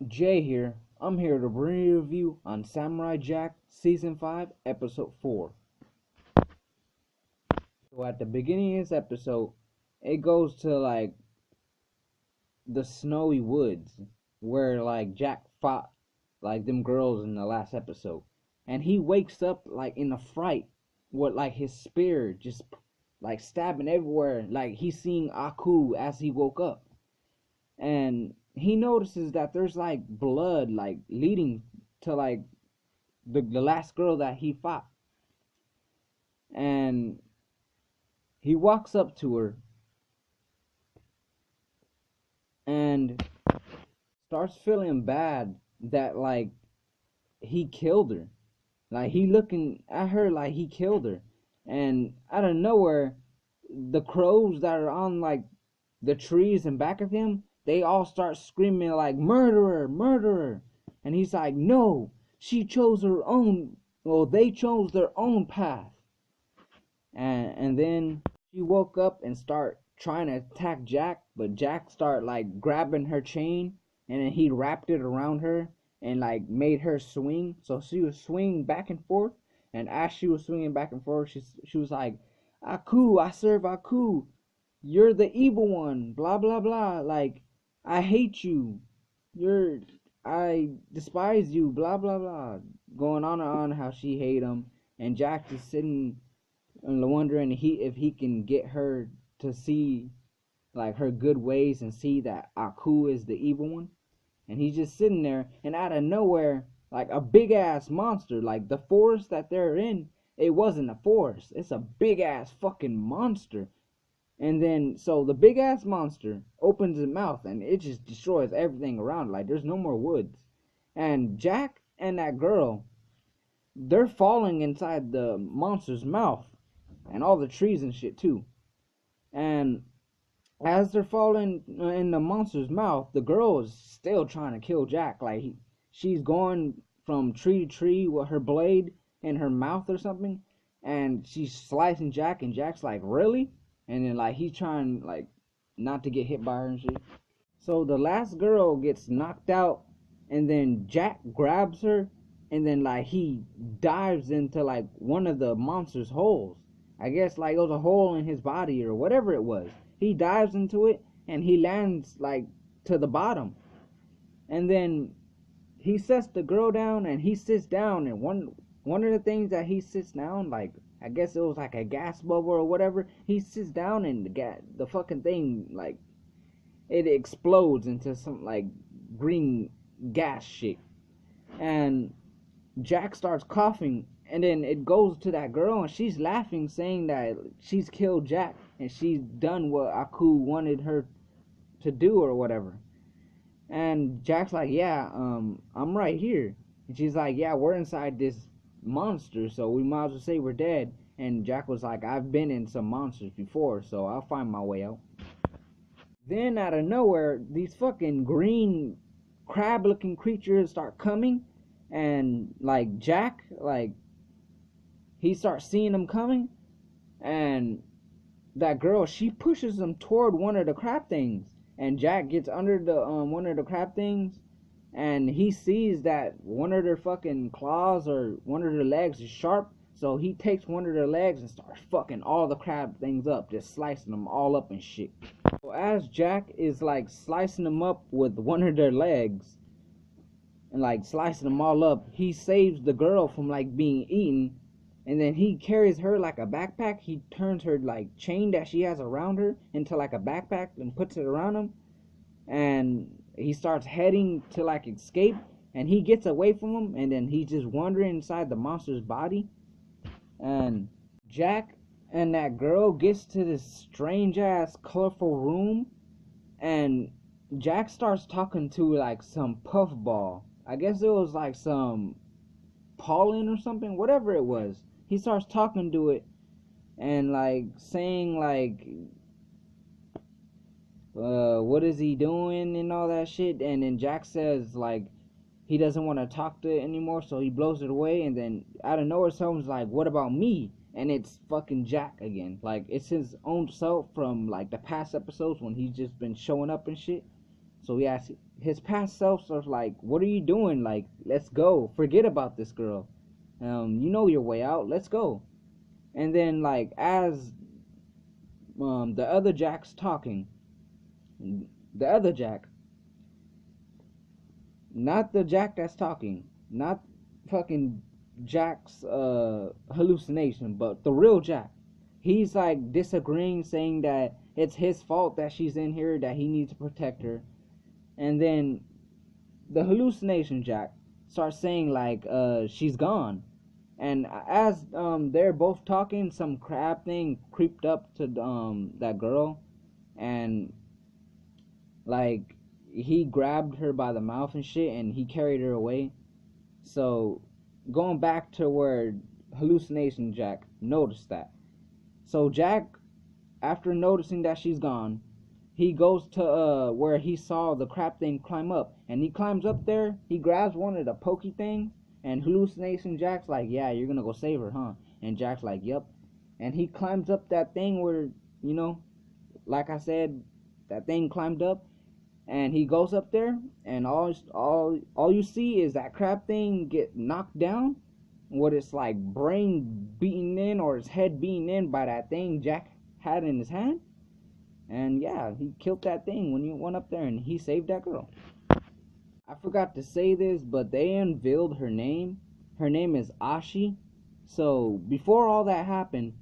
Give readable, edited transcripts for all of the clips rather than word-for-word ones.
Jay here. I'm here to bring you a review on Samurai Jack Season 5, Episode 4. So at the beginning of this episode, it goes to like the snowy woods where like Jack fought like them girls in the last episode. And he wakes up like in a fright with like his spear just like stabbing everywhere. Like he's seeing Aku as he woke up. And he notices that there's like blood like leading to like the last girl that he fought. And he walks up to her and starts feeling bad that like he killed her. Like he looking at her like he killed her. And out of nowhere, the crows that are on like the trees in back of him, they all start screaming like murderer, murderer. And he's like, no, she chose her own, well, they chose their own path. And then she woke up and start trying to attack Jack, but Jack start like grabbing her chain, and then he wrapped it around her and like made her swing. So she was swinging back and forth, and as she was swinging back and forth, she was like, Aku, I serve Aku. You're the evil one. Blah blah blah. Like I hate you. You're I despise you. Blah blah blah. Going on and on how she hate him, and Jack just sitting and wondering if he can get her to see like her good ways and see that Aku is the evil one. And he's just sitting there, and out of nowhere, like a big ass monster, like the forest that they're in, it wasn't a forest. It's a big ass fucking monster. And then so the big ass monster opens his mouth and it just destroys everything around. Like there's no more woods. And Jack and that girl, they're falling inside the monster's mouth and all the trees and shit too. And as they're falling in the monster's mouth, the girl is still trying to kill Jack. Like she's going from tree to tree with her blade in her mouth or something, and she's slicing Jack. And Jack's like, "Really?" And then like he's trying like not to get hit by her and shit. So the last girl gets knocked out, and then Jack grabs her, and then like he dives into like one of the monster's holes. I guess like it was a hole in his body or whatever it was. He dives into it and he lands like to the bottom. And then he sets the girl down and he sits down, and one of the things that he sits down, like I guess it was like a gas bubble or whatever. He sits down and the fucking thing like it explodes into some like green gas shit. And Jack starts coughing, and then it goes to that girl and she's laughing, saying that she's killed Jack and she's done what Aku wanted her to do or whatever. And Jack's like, yeah, I'm right here. And she's like, yeah, we're inside this monster, so we might as well say we're dead. And Jack was like, I've been in some monsters before, so I'll find my way out. Then out of nowhere, these fucking green crab looking creatures start coming, and like Jack, like he starts seeing them coming, and that girl, she pushes them toward one of the crab things, and Jack gets under the one of the crab things, and he sees that one of their fucking claws or one of their legs is sharp, so he takes one of their legs and starts fucking all the crab things up, just slicing them all up and shit. So as Jack is like slicing them up with one of their legs and like slicing them all up, he saves the girl from like being eaten, and then he carries her like a backpack. He turns her like chain that she has around her into like a backpack and puts it around him, and he starts heading to like escape, and he gets away from him, and then he's just wandering inside the monster's body. And Jack and that girl gets to this strange ass colorful room, and Jack starts talking to like some puffball. I guess it was like some pollen or something, whatever it was. He starts talking to it and like saying like what is he doing and all that shit. And then Jack says like he doesn't want to talk to it anymore, so he blows it away. And then out of nowhere someone's like, what about me? And it's fucking Jack again. Like it's his own self from like the past episodes when he's just been showing up and shit. So yeah, his past selves are like, what are you doing? Like, let's go. Forget about this girl. You know your way out. Let's go. And then like as the other Jack's talking, the other Jack, not the Jack that's talking, not fucking Jack's hallucination, but the real Jack. He's like disagreeing, saying that it's his fault that she's in here, that he needs to protect her. And then the hallucination Jack starts saying like she's gone. And as they're both talking, some crab thing creeped up to that girl, and like he grabbed her by the mouth and shit, and he carried her away. So going back to where hallucination Jack noticed that. So Jack, after noticing that she's gone, he goes to where he saw the crab thing climb up, and he climbs up there. He grabs one of the pokey things, and hallucination Jack's like, "Yeah, you're gonna go save her, huh?" And Jack's like, "Yep." And he climbs up that thing where, you know, like I said, that thing climbed up, and he goes up there, and all you see is that crab thing get knocked down, what it's like brain beaten in, or his head beaten in by that thing Jack had in his hand. And yeah, he killed that thing when he went up there, and he saved that girl. I forgot to say this, but they unveiled her name. Her name is Ashi. So before all that happened,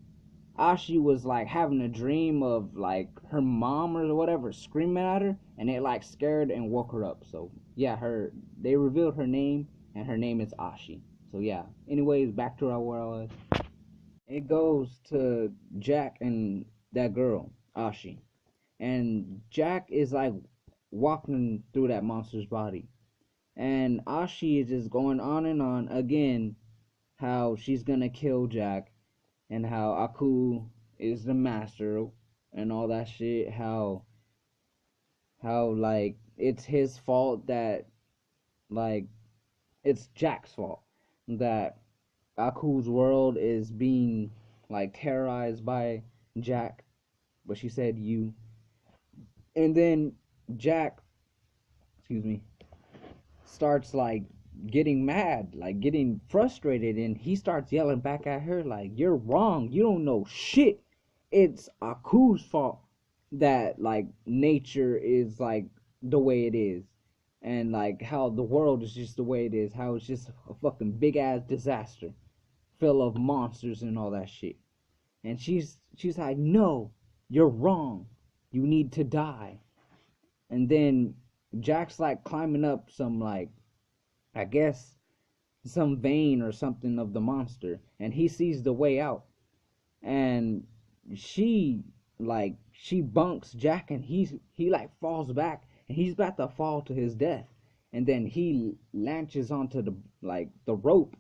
Ashi was like having a dream of like her mom or whatever screaming at her, and it like scared and woke her up. So yeah, they revealed her name, and her name is Ashi. So yeah. Anyways, back to where I was. It goes to Jack and that girl, Ashi. And Jack is like walking through that monster's body. And Ashi is just going on and on again how she's gonna kill Jack, and how Aku is the master and all that shit. How like it's his fault that like it's Jack's fault that Aku's world is being like terrorized by Jack, but she said you. And then Jack, excuse me, starts like getting mad, like getting frustrated, and he starts yelling back at her like, "You're wrong. You don't know shit. It's Aku's fault that like nature is like the way it is, and like how the world is just the way it is, how it's just a fucking big ass disaster full of monsters and all that shit." And she's like, "No, you're wrong. You need to die." And then Jack's like climbing up some like, I guess, some vein or something of the monster, and he sees the way out. And she she bunks Jack, and he like falls back, and he's about to fall to his death. And then he lanches onto the rope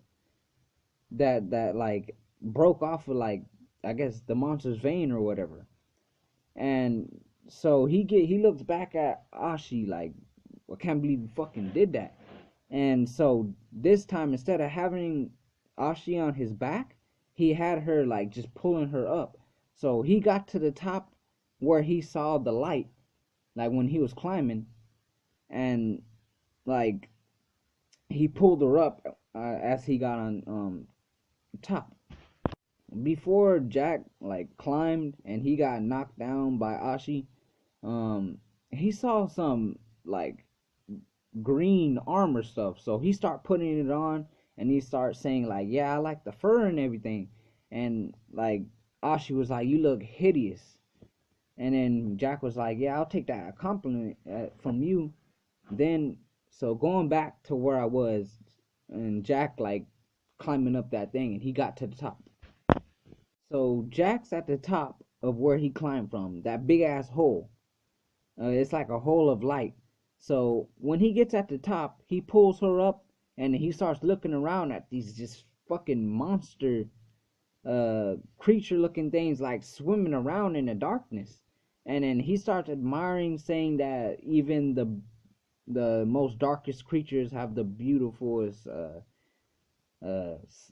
that like broke off of like, I guess, the monster's vein or whatever. And so he looks back at Ashi like, I can't believe you fucking did that. And so this time, instead of having Ashi on his back, he had her like just pulling her up. So he got to the top where he saw the light, like when he was climbing, and like he pulled her up as he got on top. Before Jack like climbed and he got knocked down by Ashi, he saw some like green armor stuff. So he start putting it on, and he starts saying like, "Yeah, I like the fur and everything." And like Ashi was like, "You look hideous." And then Jack was like, "Yeah, I'll take that compliment from you." Then so going back to where I was, and Jack like climbing up that thing, and he got to the top. So Jack's at the top of where he climbed from, that big ass hole. It's like a hole of light. So when he gets at the top, he pulls her up, and he starts looking around at these just fucking monster creature looking things like swimming around in the darkness. And then he starts admiring, saying that even the most darkest creatures have the beautifulest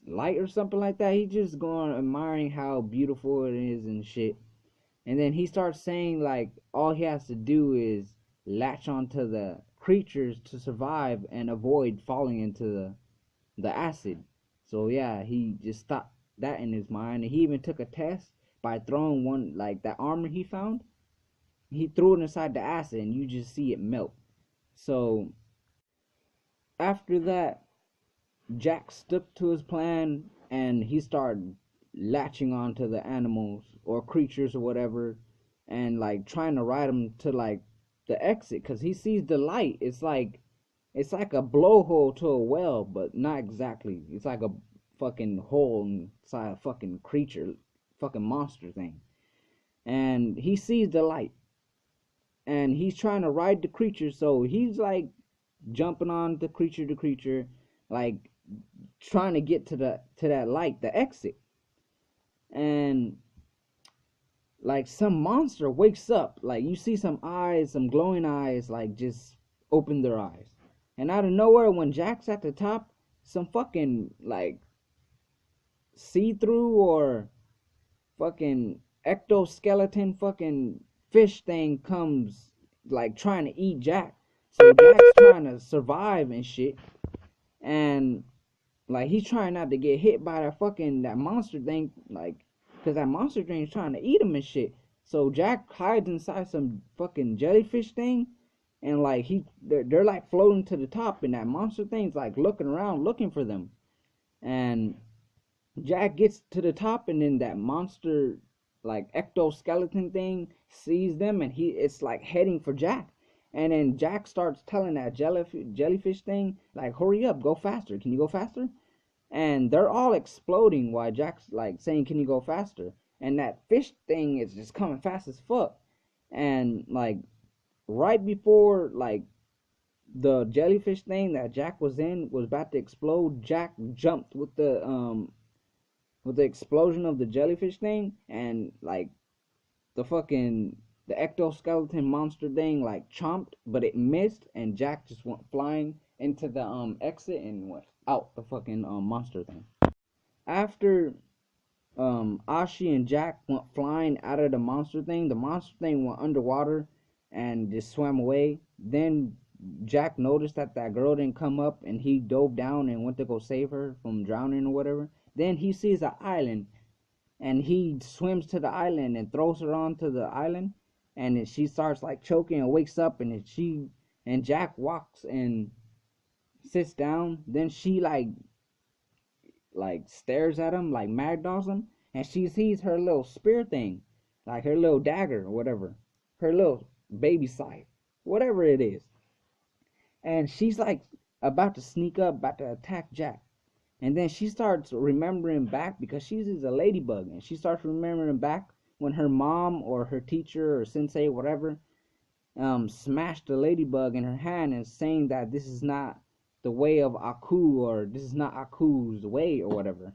light or something like that. He just going admiring how beautiful it is and shit. And then he starts saying like all he has to do is latch onto the creatures to survive and avoid falling into the acid. So yeah, he just stopped that in his mind. And he even took a test by throwing one, like that armor he found. He threw it inside the acid, and you just see it melt. So after that, Jack stuck to his plan, and he started latching onto the animals or creatures or whatever, and like trying to ride them to like the exit, because he sees the light. It's like a blowhole to a well, but not exactly. It's like a fucking hole inside a fucking creature, fucking monster thing. And he sees the light, and he's trying to ride the creature, so he's like jumping on the creature to creature, like trying to get to that light, the exit. And like some monster wakes up, like you see some eyes, some glowing eyes, like just open their eyes. And out of nowhere, when Jack's at the top, some fucking like see-through or fucking ectoskeleton fucking fish thing comes, like trying to eat Jack. So Jack's trying to survive and shit. And like he's trying not to get hit by that monster thing, like, cause that monster thing is trying to eat him and shit. So Jack hides inside some fucking jellyfish thing, and like they're like floating to the top, and that monster thing's like looking around looking for them. And Jack gets to the top, and then that monster like ectoskeleton thing sees them, and it's like heading for Jack. And then Jack starts telling that jellyfish thing, like, hurry up, go faster. Can you go faster? And they're all exploding while Jack's like saying, can you go faster? And that fish thing is just coming fast as fuck. And like right before like the jellyfish thing that Jack was in was about to explode, Jack jumped with the explosion of the jellyfish thing, and like the fucking the ectoskeleton monster thing like chomped, but it missed, and Jack just went flying into the exit and went out the fucking monster thing. After Ashi and Jack went flying out of the monster thing went underwater and just swam away. Then Jack noticed that that girl didn't come up, and he dove down and went to go save her from drowning or whatever. Then he sees an island, and he swims to the island and throws her onto the island, and she starts like choking and wakes up, and Jack walks and sits down. Then she like stares at him, like mad dogs him, and she sees her little spear thing, like her little dagger or whatever, her little baby scythe, whatever it is. And she's like about to sneak up, about to attack Jack. And then she starts remembering back, because she's a ladybug, and she starts remembering back when her mom or her teacher or sensei, whatever, smashed the ladybug in her hand and saying that this is not the way of Aku, or this is not Aku's way or whatever.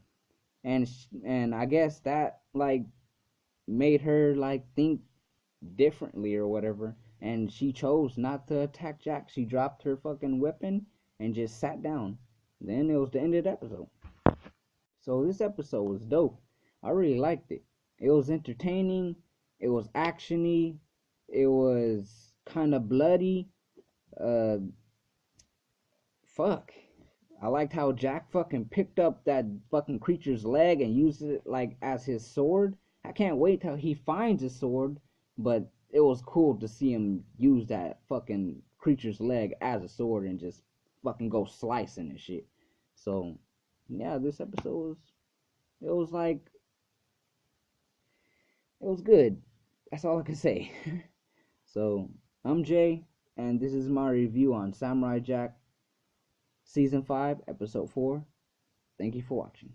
And I guess that like made her like think differently or whatever, and she chose not to attack Jack. She dropped her fucking weapon and just sat down. Then it was the end of the episode. So this episode was dope. I really liked it. It was entertaining. It was actiony. It was kind of bloody. Uh, fuck. I liked how Jack fucking picked up that fucking creature's leg and used it like as his sword. I can't wait till he finds his sword, but it was cool to see him use that fucking creature's leg as a sword and just fucking go slicing and shit. So, yeah, this episode it was like, it was good. That's all I can say. So, I'm Jay, and this is my review on Samurai Jack Season 5, Episode 4. Thank you for watching.